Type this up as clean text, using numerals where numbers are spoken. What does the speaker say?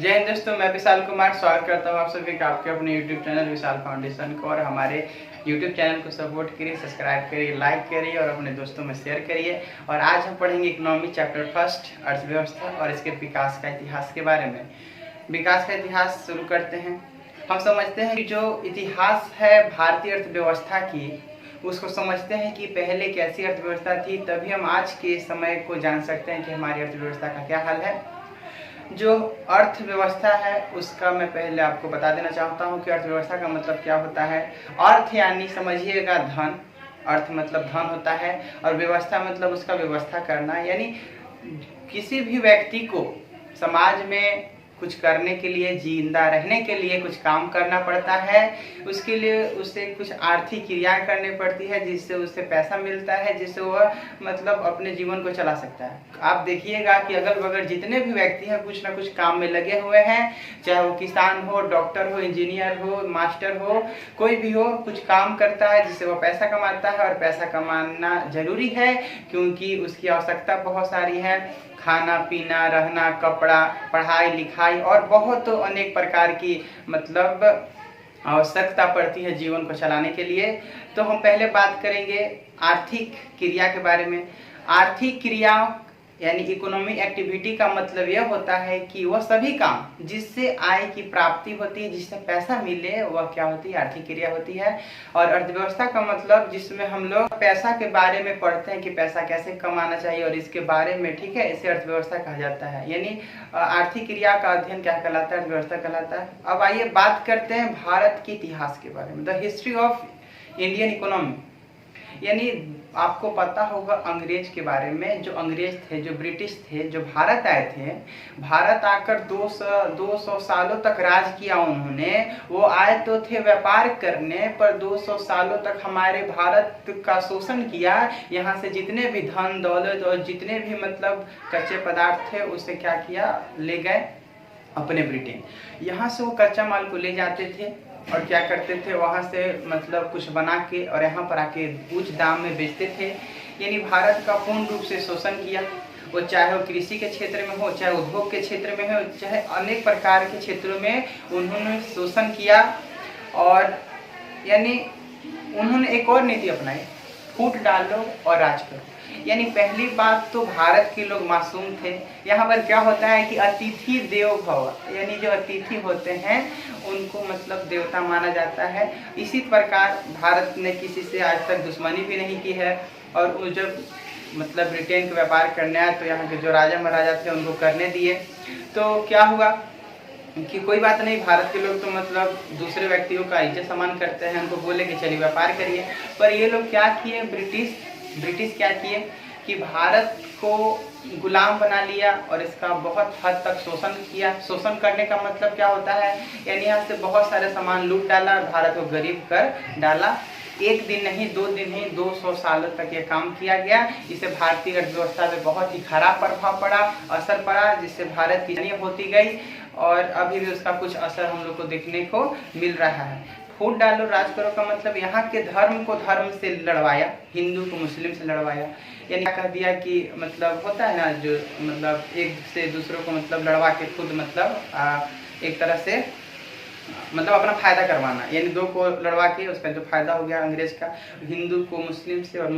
जय हिंद दोस्तों, मैं विशाल कुमार स्वागत करता हूँ आप सभी का आपके अपने YouTube चैनल विशाल फाउंडेशन को। और हमारे YouTube चैनल को सपोर्ट करिए, सब्सक्राइब करिए, लाइक करिए और अपने दोस्तों में शेयर करिए। और आज हम पढ़ेंगे इकोनॉमी चैप्टर फर्स्ट, अर्थव्यवस्था और इसके विकास का इतिहास के बारे में। विकास का इतिहास शुरू करते हैं। हम समझते हैं कि जो इतिहास है भारतीय अर्थव्यवस्था की, उसको समझते हैं कि पहले कैसी अर्थव्यवस्था थी, तभी हम आज के समय को जान सकते हैं कि हमारी अर्थव्यवस्था का क्या हाल है। जो अर्थव्यवस्था है उसका मैं पहले आपको बता देना चाहता हूँ कि अर्थव्यवस्था का मतलब क्या होता है। अर्थ यानी समझिएगा धन, अर्थ मतलब धन होता है, और व्यवस्था मतलब उसका व्यवस्था करना, यानी किसी भी व्यक्ति को समाज में कुछ करने के लिए, जिंदा रहने के लिए कुछ काम करना पड़ता है। उसके लिए उसे कुछ आर्थिक क्रियाएं करनी पड़ती है, जिससे उसे पैसा मिलता है, जिससे वह मतलब अपने जीवन को चला सकता है। आप देखिएगा कि अगल बगल जितने भी व्यक्ति हैं कुछ ना कुछ काम में लगे हुए हैं, चाहे वो किसान हो, डॉक्टर हो, इंजीनियर हो, मास्टर हो, कोई भी हो, कुछ काम करता है जिससे वह पैसा कमाता है। और पैसा कमाना जरूरी है क्योंकि उसकी आवश्यकता बहुत सारी है, खाना पीना, रहना, कपड़ा, पढ़ाई लिखाई और बहुत अनेक प्रकार की मतलब आवश्यकता पड़ती है जीवन को चलाने के लिए। तो हम पहले बात करेंगे आर्थिक क्रिया के बारे में। आर्थिक क्रिया यानी इकोनॉमिक एक्टिविटी का मतलब यह होता है कि वह सभी काम जिससे आय की प्राप्ति होती है, जिससे पैसा मिले, वह क्या होती है, आर्थिक क्रिया होती है। और अर्थव्यवस्था का मतलब जिसमें हम लोग पैसा के बारे में पढ़ते हैं कि पैसा कैसे कमाना चाहिए और इसके बारे में, ठीक है, इसे अर्थव्यवस्था कहा जाता है। यानी आर्थिक क्रिया का अध्ययन क्या कहलाता है, अर्थव्यवस्था कहलाता है। अब आइए बात करते हैं भारत के इतिहास के बारे में, the history of Indian economy. यानी आपको पता होगा अंग्रेज के बारे में। जो अंग्रेज थे, जो ब्रिटिश थे, जो भारत आए थे, भारत आकर 200 सालों तक राज किया उन्होंने। वो आए तो थे व्यापार करने, पर 200 सालों तक हमारे भारत का शोषण किया। यहाँ से जितने भी धन दौलत और जितने भी मतलब कच्चे पदार्थ थे उसे क्या किया, ले गए अपने ब्रिटेन। यहाँ से वो कच्चा माल को ले जाते थे और क्या करते थे, वहाँ से मतलब कुछ बना के और यहाँ पर आके उच्च दाम में बेचते थे। यानी भारत का पूर्ण रूप से शोषण किया। वो चाहे वो कृषि के क्षेत्र में हो, चाहे उद्योग के क्षेत्र में हो, चाहे अनेक प्रकार के क्षेत्रों में उन्होंने शोषण किया। और यानी उन्होंने एक और नीति अपनाई, फूट डालो और राज करो। यानी पहली बात तो भारत के लोग मासूम थे। यहाँ पर क्या होता है कि अतिथि देवो भव, यानी जो अतिथि होते हैं उनको मतलब देवता माना जाता है। इसी प्रकार भारत ने किसी से आज तक दुश्मनी भी नहीं की है। और वो जब मतलब ब्रिटेन का व्यापार करने आए तो यहाँ के जो राजा महाराजा थे उनको करने दिए। तो क्या हुआ कि कोई बात नहीं, भारत के लोग तो मतलब दूसरे व्यक्तियों का इज्जत सम्मान करते हैं, उनको बोले कि चलिए व्यापार करिए। पर ये लोग क्या किए, ब्रिटिश क्या किए कि भारत को गुलाम बना लिया और इसका बहुत हद तक शोषण किया। शोषण करने का मतलब क्या होता है, यानी यहाँ से बहुत सारे सामान लूट डाला और भारत को गरीब कर डाला। एक दिन नहीं, 2 दिन नहीं, 200 सालों तक ये काम किया गया। इससे भारतीय अर्थव्यवस्था पे बहुत ही खराब प्रभाव पड़ा, असर पड़ा, जिससे भारत की हानि होती गई। और अभी भी उसका कुछ असर हम लोग को देखने को मिल रहा है। फूट डालो राज करो का मतलब यहाँ के धर्म को धर्म से लड़वाया, हिंदू को मुस्लिम से लड़वाया। यानी कह दिया कि मतलब होता है ना, जो मतलब एक से दूसरों को मतलब लड़वा के खुद मतलब एक तरह से मतलब अपना फायदा करवाना। यानी दो को लड़वा के उसका जो फायदा हो गया अंग्रेज का, हिंदू को मुस्लिम से और